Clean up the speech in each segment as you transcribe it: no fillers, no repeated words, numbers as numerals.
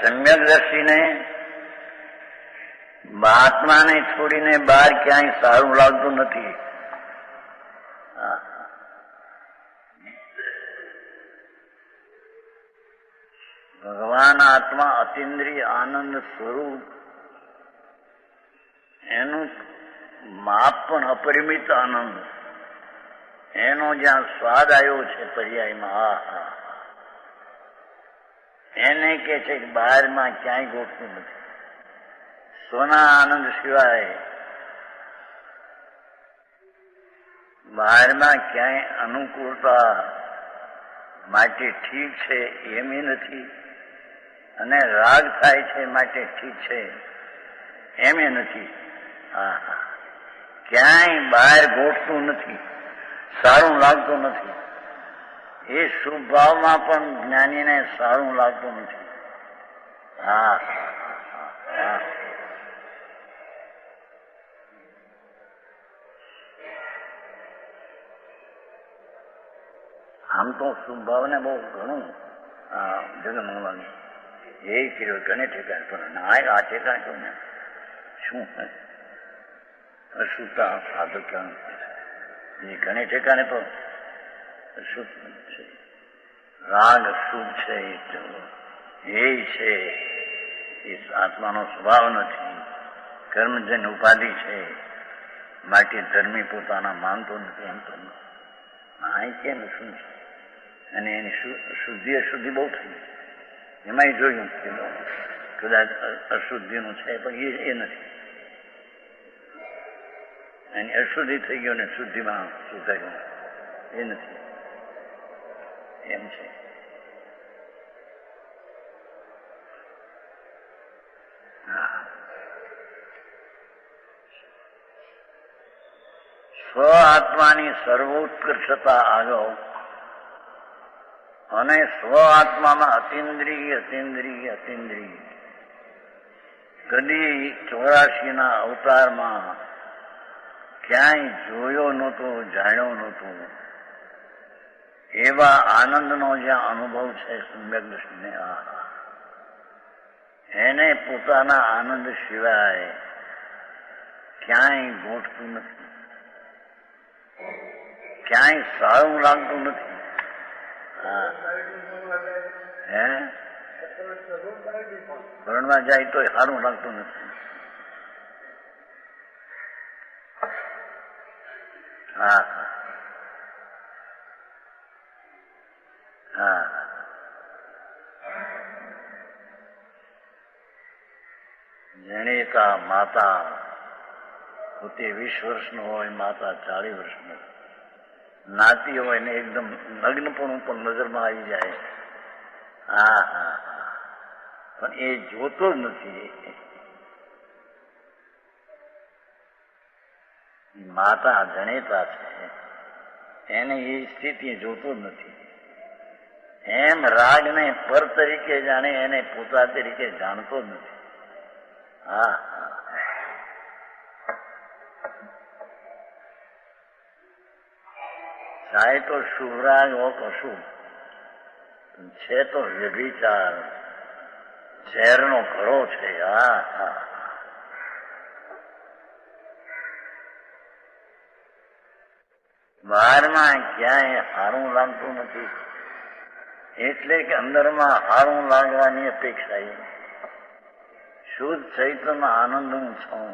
સમ્યકદર્શીને આત્માને છોડીને બહાર ક્યાંય સારું લાગતું નથી. ભગવાન આત્મા અતિન્દ્રિય આનંદ સ્વરૂપ, એનું માપ પણ અપરિમિત આનંદ, એનો જ્યાં સ્વાદ આવ્યો છે પર્યાયમાં, એને કે છે કે બહારમાં ક્યાંય ગોઠતું નથી. સોના આનંદ સિવાય બહારમાં ક્યાંય અનુકૂળતા માટે ઠીક છે એમ નથી, અને રાગ થાય છે માટે ઠીક છે એમ નથી. ક્યાંય બહાર ગોઠતું નથી, સારું લાગતું નથી. એ શુભ ભાવમાં પણ જ્ઞાનીને સારું લાગતું નથી. આમ તો શુભ ભાવને બહુ ઘણું જગમવાનું એ કર્યો ઘણે ઠેકાણ, પણ ના આ ઠેકાણ શું ને શું અશુદ્ધતા સાધક એ ઘણે ઠેકાણે તો અશુદ્ધ છે. રાગ શુભ છે એ છે, એ આત્માનો સ્વભાવ નથી, કર્મજન્ય ઉપાધિ છે માટે ધર્મી પોતાના માનતો નથી. એમ તો અહીં કેમ શું છે, અને એની શુદ્ધિ અશુદ્ધિ બહુ થઈ. એમાંય જોયું કે કદાચ અશુદ્ધિનું છે પણ એ નથી, એની અશુદ્ધિ થઈ ગયો ને શુદ્ધિમાં શું થયું એ નથી. એમ છે. સ્વ આત્માની સર્વોત્કર્ષતા આગળ અને સ્વ આત્મામાં અતિન્દ્રિય અતિન્દ્રિય અતિન્દ્રિય કદી 84 અવતારમાં ક્યાંય જોયો નહોતો, જાણ્યો નહોતો એવા આનંદનો જ્યાં અનુભવ છે સમ્યક દૃષ્ટિને, એને પોતાના આનંદ સિવાય ક્યાંય ગોઠતું નથી, ક્યાંય સારું લાગતું નથી. ભણવા જાય તો સારું લાગતું નથી. જણેતા માતા પોતે 20 વર્ષનો હોય, માતા 40 વર્ષનો નાતી હોય ને એકદમ નગ્નપણું પણ નજરમાં આવી જાય. પણ એ જોતો જ નથી. માતા જણેતા છે, એને એ સ્થિતિ જોતો જ નથી. એમ રાગને પર તરીકે જાણે, એને પોતા તરીકે જાણતો જ નથી. ચાહે તો શુભ રાગ હો કે અશુભ, છે તો વ્યભિચાર, ઝેરનો ઘડો છે. બહારમાં ક્યાંય સારું લાગતું નથી, એટલે કે અંદરમાં સારું લાગવાની અપેક્ષા એ શુદ્ધ ચૈતન્ય આનંદ હું છું.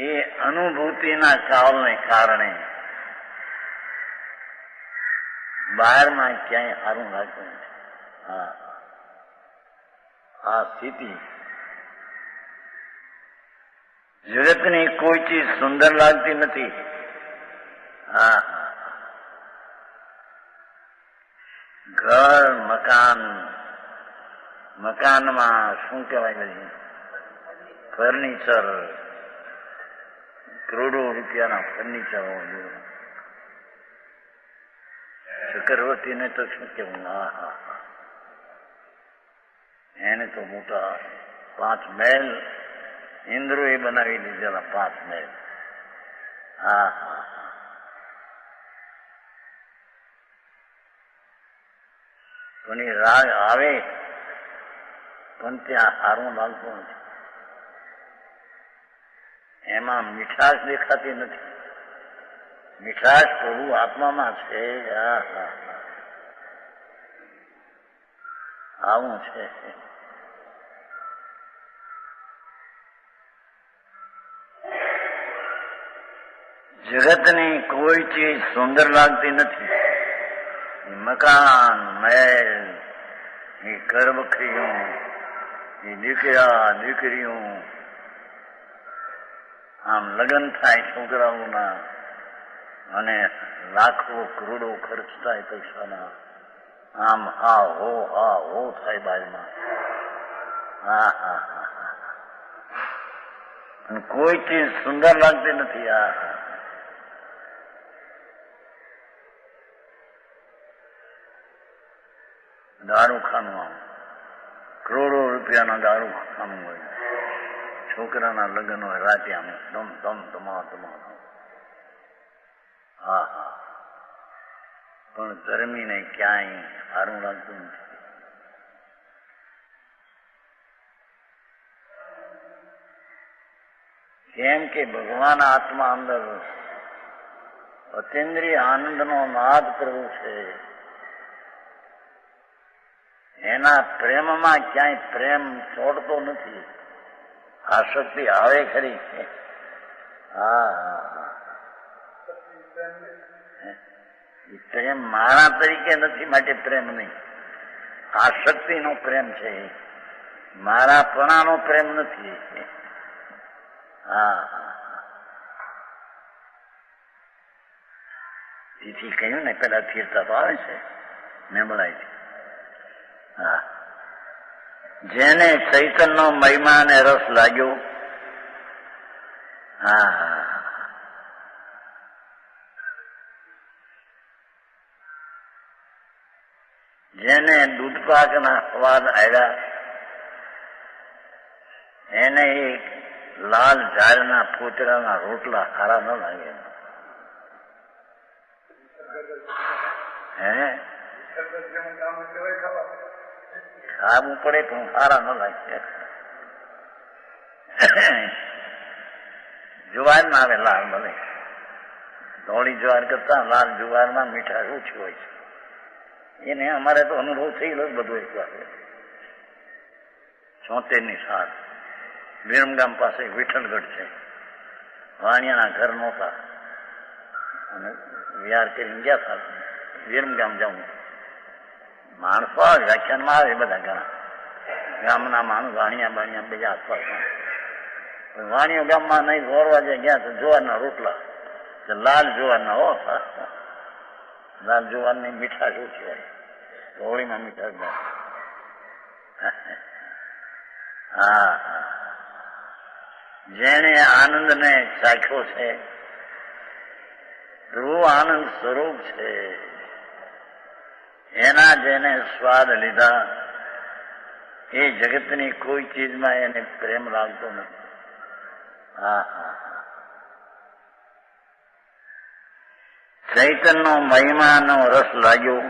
એ અનુભૂતિના કાળને કારણે બહારમાં ક્યાંય સારું લાગતું નથી. આ સ્થિતિ જગતની કોઈ ચીજ સુંદર લાગતી નથી. ઘર મકાન, મકાનમાં શું કહેવાય, ફર્નિચર, કરોડો રૂપિયાના ફર્નિચર હોય. ચક્રવર્તીને તો શું કેવું, એને તો મોટા 5 મહેલ ઇન્દ્રોએ બનાવી દીધેલા, 5 મહેલ. પણ એ રાગ આવે પણ ત્યાં સારું લાગતું નથી, એમાં મીઠાશ દેખાતી નથી. મીઠાશ પ્રભુ આત્મામાં છે. આવું છે. જગતની કોઈ ચીજ સુંદર લાગતી નથી. મકાન, મહેલ, એ ઘર બખરીઓ, એ દીકરા દીકરીઓ, આમ લગ્ન થાય છોકરાઓના અને લાખો કરોડો ખર્ચ થાય પૈસાના, આમ હા હો થાય બાજમાં. હા હા હા, કોઈ ચીજ સુંદર લાગતી નથી. દારૂ ખાનું, આમ કરોડો રૂપિયાના દારૂ ખાનું હોય, છોકરાના લગ્ન હોય, રાતે આમ તમા હા હા, પણ ગરમીને ક્યાંય સારું લાગતું નથી. કેમ કે ભગવાન આત્મા અંદર અતિન્દ્રિય આનંદનો નાદ પ્રભુ છે. એના પ્રેમમાં ક્યાંય પ્રેમ છોડતો નથી. આસક્તિ આવે ખરી છે. પ્રેમ મારા તરીકે નથી, માટે પ્રેમ નહીં. આસક્તિનો પ્રેમ છે, મારાપણાનો પ્રેમ નથી. તેથી કહ્યું ને, પેલા સ્થિરતા તો આવે છે મેમળાય છે. જેને ચૈતનનો મહિમા અને રસ લાગ્યો, જેને દૂધપાકના સ્વાદ આવ્યા, એને એક લાલ ઝાડના ફૂતરાના રોટલા સારા ન લાગે. ખાવું પડે પણ સારા ન લાગે. જુવાર ના આવે લાલ, ભલે ધોળી જુવાર કરતા લાલ જુવારમાં મીઠાશ ઓછી હોય છે. એને અમારે તો અનુભવ થયેલો જ બધો. એક વાર 76ની સાલ વિરમગામ પાસે વિઠ્ઠલગઢ છે, વાણિયાના ઘર નહોતા અને વિહાર કરીને ગયા હતા. વિરમગામ જાઉં, માણસો વ્યાખ્યાનમાં આવે બધા, ઘણા ગામના માણસ, વાણિયા બાણિયા બીજા આસપાસ. વાણિયા ગામમાં નહીં, ગોરવા ગયા તો જુવારના રોટલા, લાલ જુવારના. લાલ જુવારની મીઠાશ ઓછી હોય, હોળીમાં મીઠાશ ના. જેને આનંદને ચાખ્યો છે, ધ્રુવ આનંદ સ્વરૂપ છે, એના જેને સ્વાદ લીધા, એ જગતની કોઈ ચીજમાં એને પ્રેમ લાગતો નથી. ચૈતનનો મહિમાનો રસ લાગ્યો,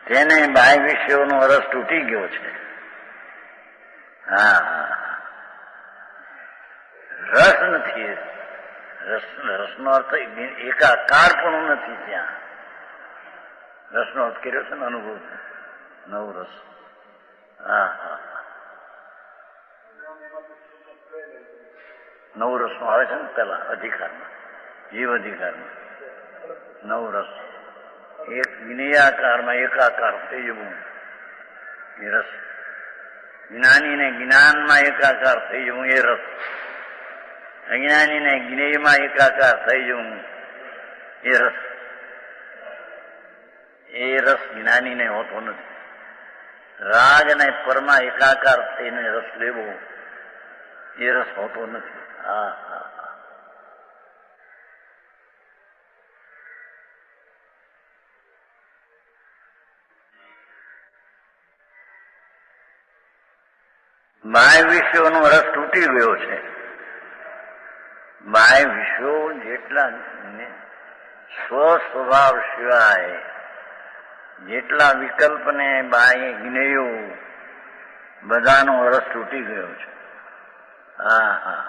તેને બાહ્ય વિષયોનો રસ તૂટી ગયો છે. રસ નથી. રસનો અર્થ એકાકાર પણ નથી. ત્યાં રસનો અર્થ કર્યો છે ને, અનુભવ, નવો રસ. નવ રસનો આવે છે ને પેલા અધિકારમાં, જીવ અધિકારમાં નવ રસ. એક વિનયાકારમાં એકાકાર થઈ જવું એ રસ, જ્ઞાનીને જ્ઞાનમાં એકાકાર થઈ જવું એ રસ, અજ્ઞાનીને જ્ઞેયમાં એકાકાર થઈ જવું એ રસ. એ રસ જ્ઞાનીને હોતો નથી. રાગ અને પરમાં એકાકાર થઈને રસ લેવો એ રસ હોતો નથી. બાહ્ય વિષયોનો રસ તૂટી ગયો છે. બાહ્ય વિષયો જેટલા સ્વ સ્વભાવ સિવાય જેટલા વિકલ્પ ને બાહ્ય જ્ઞેયો બધાનો રસ તૂટી ગયો છે. હા હા,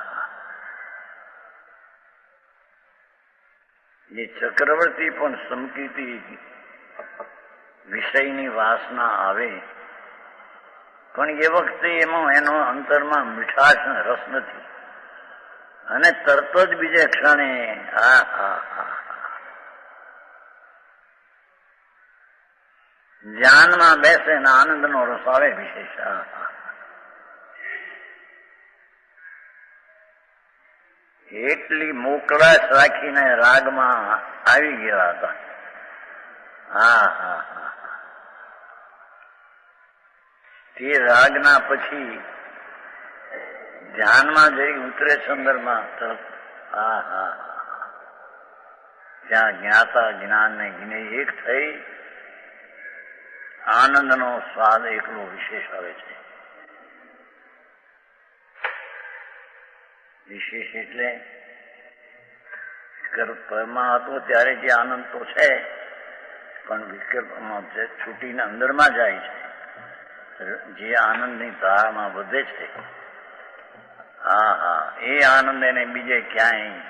એ ચક્રવર્તી પણ સમકીતી વિષયની વાસના આવે, પણ એ વખતે એમાં એનો અંતરમાં મીઠાશ ને રસ નથી, અને તરત જ બીજે ક્ષણે હા હા હા ધ્યાનમાં બેસે ને આનંદનો રસ આવે વિશેષ. એટલી મોકળાશ રાખીને રાગમાં આવી ગયા હતા. હા હા હા, તે રાગના પછી ધ્યાનમાં જઈ ઉતરે ચંદ્રમાં તરફ. હા હા, ત્યાં જ્ઞાતા જ્ઞાન ને જ્ઞેય એક થઈ આનંદનો સ્વાદ એકલો વિશેષ આવે છે. વિશેષ એટલે વિકલ્પમાં હતો ત્યારે જે આનંદ તો છે, પણ વિકલ્પમાં છૂટીને અંદરમાં જાય છે, જે આનંદની ધારામાં વધે છે. હા હા, એ આનંદ એને બીજે ક્યાંય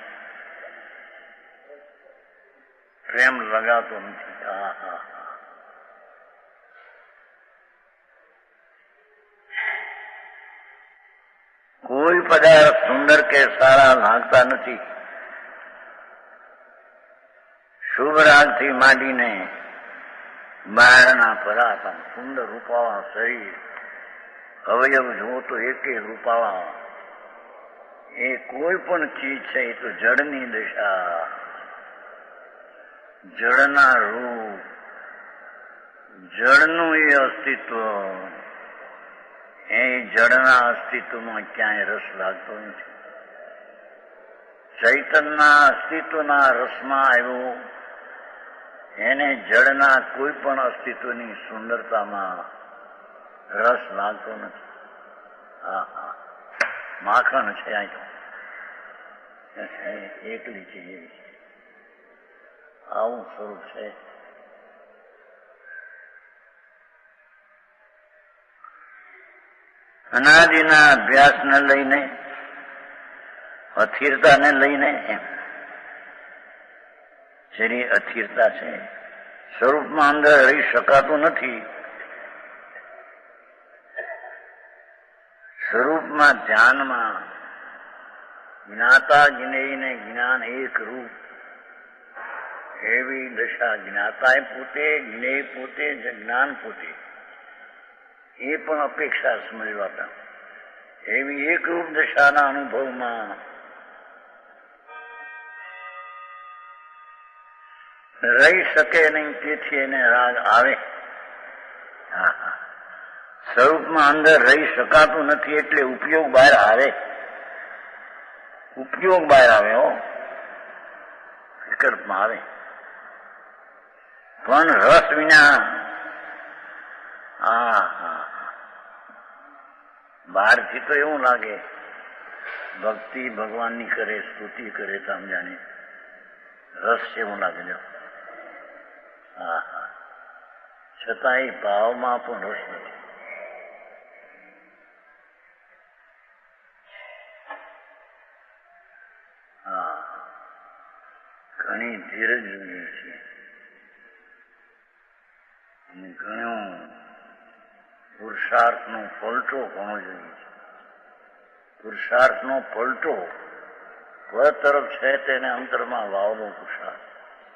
પ્રેમ લગાતો નથી. હા હા, કોઈ પદાર્થ સુંદર કે સારા લાગતા નથી. શુભ રાગથી માંડીને બહારના પરાતા સુંદર રૂપાવા શરીર, અવયવ જુઓ તો એકે રૂપાવા, એ કોઈ પણ ચીજ છે એ તો જળની દશા, જળના રૂપ, જળનું એ અસ્તિત્વ, એ જળના અસ્તિત્વમાં ક્યાંય રસ લાગતો નથી. ચૈતનના અસ્તિત્વના રસમાં આવ્યો, એને જળના કોઈ પણ અસ્તિત્વની સુંદરતામાં રસ લાગતો નથી. હા હા, માખણ છે આ તો એકલી છે, એવી છે, આવું સ્વરૂપ છે. અનાદિના અભ્યાસને લઈને, અસ્થિરતાને લઈને, જેની અસ્થિરતા છે, સ્વરૂપમાં અંદર રહી શકાતું નથી. સ્વરૂપમાં ધ્યાનમાં જ્ઞાતા જ્ઞેયને જ્ઞાન એક રૂપ, એવી દશા જ્ઞાતાએ પોતે, જ્ઞેય પોતે, જ્ઞાન પોતે, એ પણ અપેક્ષા સમજવાતા, એવી એકરૂપ દશાના અનુભવમાં રહી શકે નહીં. તેથી એને રાગ આવે. હા હા, સ્વરૂપમાં અંદર રહી શકાતું નથી એટલે ઉપયોગ બહાર આવે. ઉપયોગ બહાર આવે, હો, વિકલ્પમાં આવે, પણ રસ વિના. હા હા, બહારથી તો એવું લાગે ભક્તિ ભગવાનની કરે, સ્તુતિ કરે તો આમ જાણે રસ છે એવું લાગે. જો હા હા, છતાં એ ભાવમાં પણ રસ નથી. હા, ઘણી ધીરજ જોઈએ છે અને ઘણો પુરુષાર્થનો પલટો ઘણો જોઈએ છે. પુરુષાર્થનો પલટો પર તરફ છે તેને અંતરમાં વાવનો પુરુષાર્થ,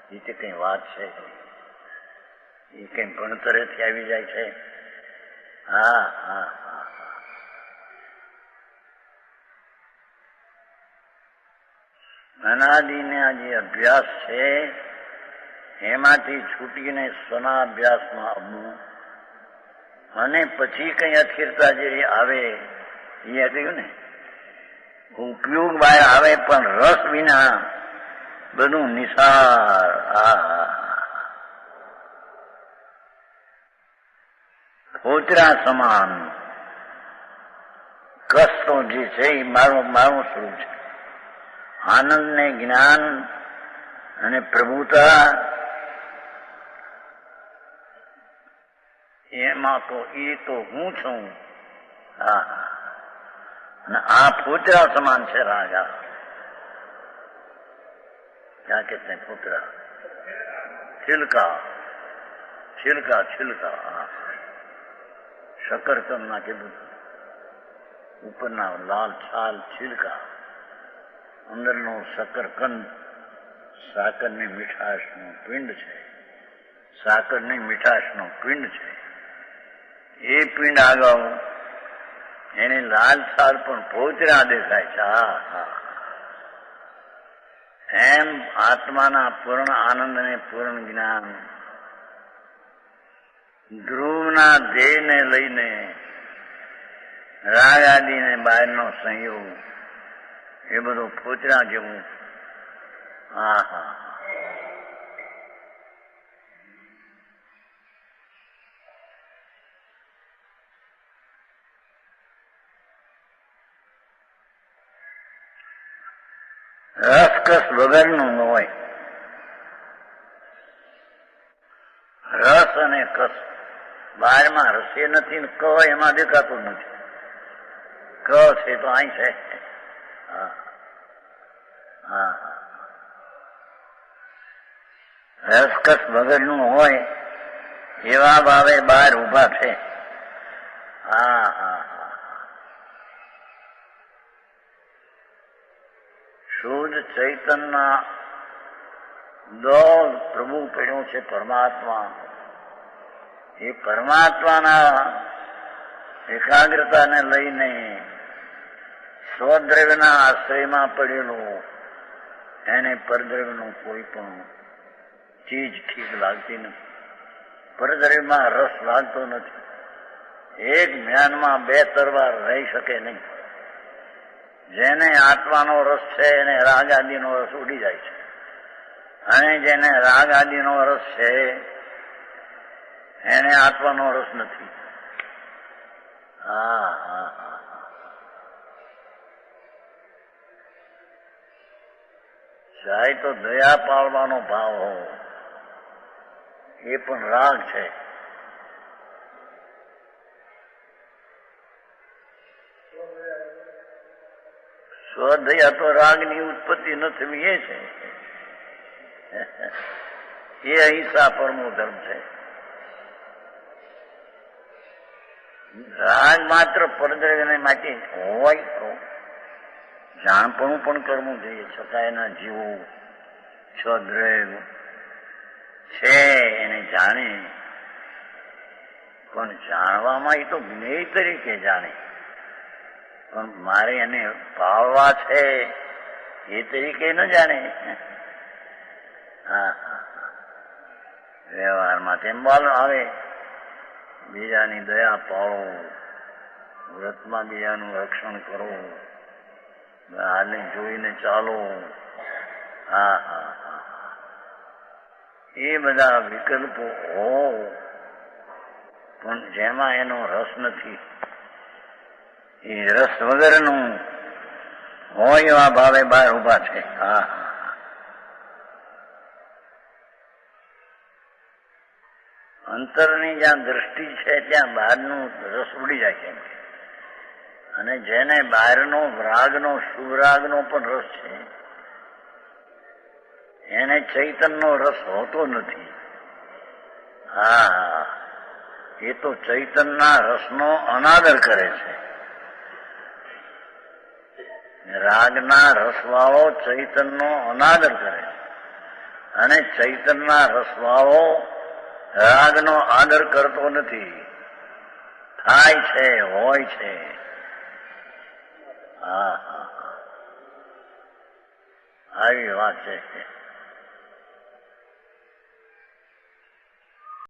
એ તે કઈ વાત છે? એ કઈ ભણતરેથી આવી જાય છે? હા હા હા, અનાદિને આ જે અભ્યાસ છે એમાંથી છૂટીને સ્વના અભ્યાસમાં આવવું, અને પછી કઈ અસ્થિરતા જે આવે એ કહ્યું ને, ઉપયોગ બહાર આવે પણ રસ વિના બધું નિસાર. ફોતરા સમાન કષ્ટો જે છે એ મારું સ્વરૂપ છે. આનંદ ને જ્ઞાન અને પ્રભુતા એમાં તો એ તો હું છું. હા, અને આ પુત્ર સમાન છે રાજા. ક્યાં કહેતે हैं પુત્ર? छिलका छिलका छिलका. શકરકંદના કીધું ઉપરના લાલ છાલ છિલકા, અંદરનો શકરકંદ સાકરની મીઠાશનું પિંડ છે. સાકરની મીઠાશનું પિંડ છે. એ પિંડ આગળ એની લાલ છાલ પણ ભોજરા દેખાય છે. હા હા. એમ આત્માના પૂર્ણ આનંદ અને પૂર્ણ જ્ઞાન ધ્રુવના ધ્યેયને લઈને રાગ આદિને બહારનો સંયોગ એ બધું ફોચરા જેવું. હા હા. રસકસ વગરનું હોય. રસ અને કસ બહારમાં રસે નથી ને ક એમાં દેખાતું નથી. ક છે તો અહીં છે. હા હા. રસકસ વગરનું હોય એવા ભાવે બહાર ઉભા છે. હા હા. શુદ્ધ ચૈતનના દો પ્રભુ પડ્યો છે પરમાત્મા. એ પરમાત્માના એકાગ્રતાને લઈને સ્વદ્રવ્યના આશ્રયમાં પડેલું એને પરદ્રવ્યનું કોઈ પણ ચીજ ઠીક લાગતી નથી. પરદ્રવ્યમાં રસ લાગતો નથી. એક જ્ઞાનમાં બે તરવાર રહી શકે નહીં. જેને આત્માનો રસ છે એને રાગ આદિનો રસ ઉડી જાય છે, અને જેને રાગ આદિનો રસ છે એને આત્માનો રસ નથી. હા હા હા. ચાહે તો દયા પાળવાનો ભાવ હો, એ પણ રાગ છે. સ્વદયા તો રાગની ઉત્પત્તિ ન થવી એ છે. એ અહિંસા પરમો ધર્મ છે. રાગ માત્ર પરદ્રવ્યને માટે હોય તો જાણપણું પણ કરવું જોઈએ, છતાં એના જીવો સ્વદ્રવ્ય છે એને જાણે, પણ જાણવામાં એ તો જ્ઞેય તરીકે જાણે, પણ મારે એને પાળવા છે એ તરીકે ન જાણે. હા હા. વ્યવહારમાં તેમ બોલ આવે બીજાની દયા પાળો, વ્રતમાં બીજાનું રક્ષણ કરો, હાલને જોઈને ચાલો. હા હા હા. એ બધા વિકલ્પો હો, પણ જેમાં એનો રસ નથી, એ રસ વગરનું હોય એવા ભાવે બહાર ઉભા છે. હા હા. અંતરની જ્યાં દ્રષ્ટિ છે ત્યાં બહારનું રસ ઉડી જાય છે. અને જેને બહારનો રાગનો શુભરાગનો પણ રસ છે એને ચૈતનનો રસ હોતો નથી. હા, એ તો ચૈતનના રસનો અનાદર કરે છે. રાગના રસવાળો ચૈતનનો અનાદર કરે છે, અને ચૈતનના રસવાળો રાગનો આદર કરતો નથી. થાય છે, હોય છે. હા હા. આવી વાત છે.